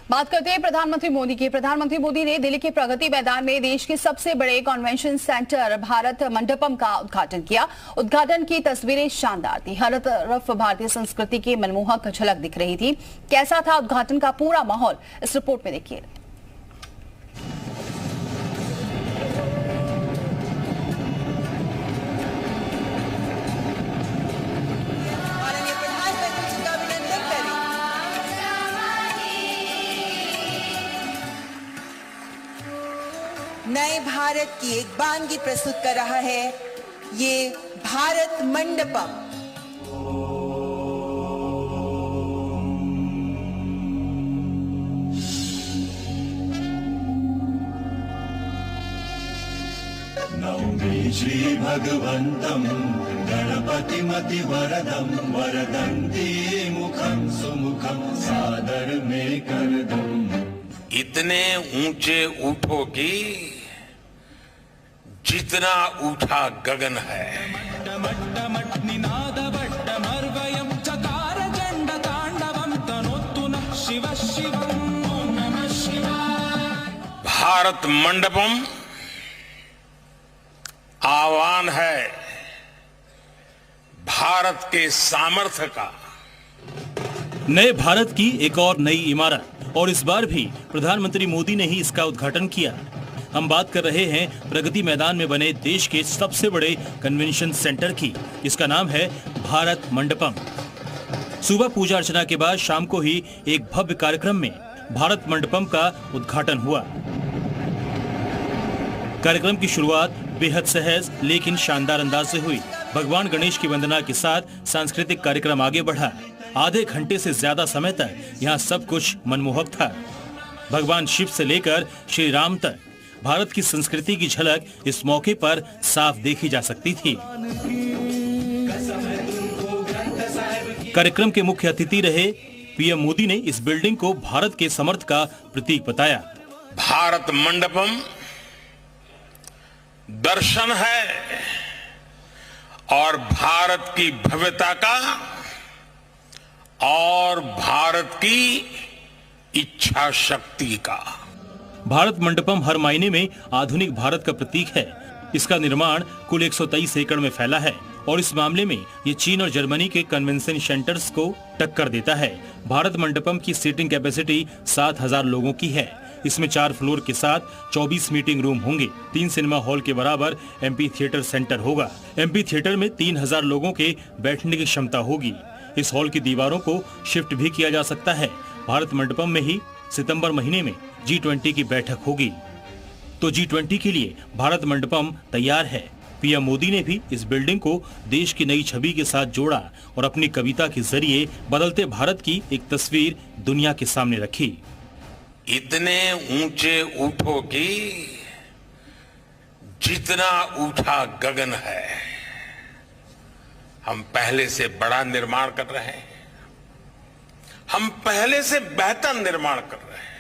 बात करते हैं प्रधानमंत्री मोदी की। प्रधानमंत्री मोदी ने दिल्ली के प्रगति मैदान में देश के सबसे बड़े कन्वेंशन सेंटर भारत मंडपम का उद्घाटन किया। उद्घाटन की तस्वीरें शानदार थी। हर तरफ भारतीय संस्कृति की मनमोहक झलक दिख रही थी। कैसा था उद्घाटन का पूरा माहौल, इस रिपोर्ट में देखिए। नए भारत की एक वानगी प्रस्तुत कर रहा है ये भारत मंडपम। नौमि श्री भगवन्तं गणपतिमति वरदं वरदन्ति मुखं सुमुखं सादर में करदम। इतने ऊंचे उठोगी जितना ऊंचा गगन है। भारत मंडपम आह्वान है भारत के सामर्थ्य का। नए भारत की एक और नई इमारत, और इस बार भी प्रधानमंत्री मोदी ने ही इसका उद्घाटन किया। हम बात कर रहे हैं प्रगति मैदान में बने देश के सबसे बड़े कन्वेंशन सेंटर की। इसका नाम है भारत मंडपम। सुबह पूजा अर्चना के बाद शाम को ही एक भव्य कार्यक्रम में भारत मंडपम का उद्घाटन हुआ। कार्यक्रम की शुरुआत बेहद सहज लेकिन शानदार अंदाज से हुई। भगवान गणेश की वंदना के साथ सांस्कृतिक कार्यक्रम आगे बढ़ा। आधे घंटे से ज्यादा समय तक यहाँ सब कुछ मनमोहक था। भगवान शिव से लेकर श्री राम तक भारत की संस्कृति की झलक इस मौके पर साफ देखी जा सकती थी। कार्यक्रम के मुख्य अतिथि रहे पीएम मोदी ने इस बिल्डिंग को भारत के समर्थ का प्रतीक बताया। भारत मंडपम दर्शन है और भारत की भव्यता का और भारत की इच्छा शक्ति का। भारत मंडपम हर मायने में आधुनिक भारत का प्रतीक है। इसका निर्माण कुल 123 एकड़ में फैला है और इस मामले में ये चीन और जर्मनी के कन्वेंशन सेंटर्स को टक्कर देता है। भारत मंडपम की सीटिंग कैपेसिटी 7000 लोगों की है। इसमें 4 फ्लोर के साथ 24 मीटिंग रूम होंगे। 3 सिनेमा हॉल के बराबर एमपी थिएटर सेंटर होगा। एमपी थिएटर में 3000 लोगों के बैठने की क्षमता होगी। इस हॉल की दीवारों को शिफ्ट भी किया जा सकता है। भारत मंडपम में ही सितंबर महीने में G20 की बैठक होगी, तो G20 के लिए भारत मंडपम तैयार है। पीएम मोदी ने भी इस बिल्डिंग को देश की नई छवि के साथ जोड़ा और अपनी कविता के जरिए बदलते भारत की एक तस्वीर दुनिया के सामने रखी। इतने ऊंचे उठोगी जितना ऊंचा गगन है। हम पहले से बड़ा निर्माण कर रहे हैं। हम पहले से बेहतर निर्माण कर रहे हैं।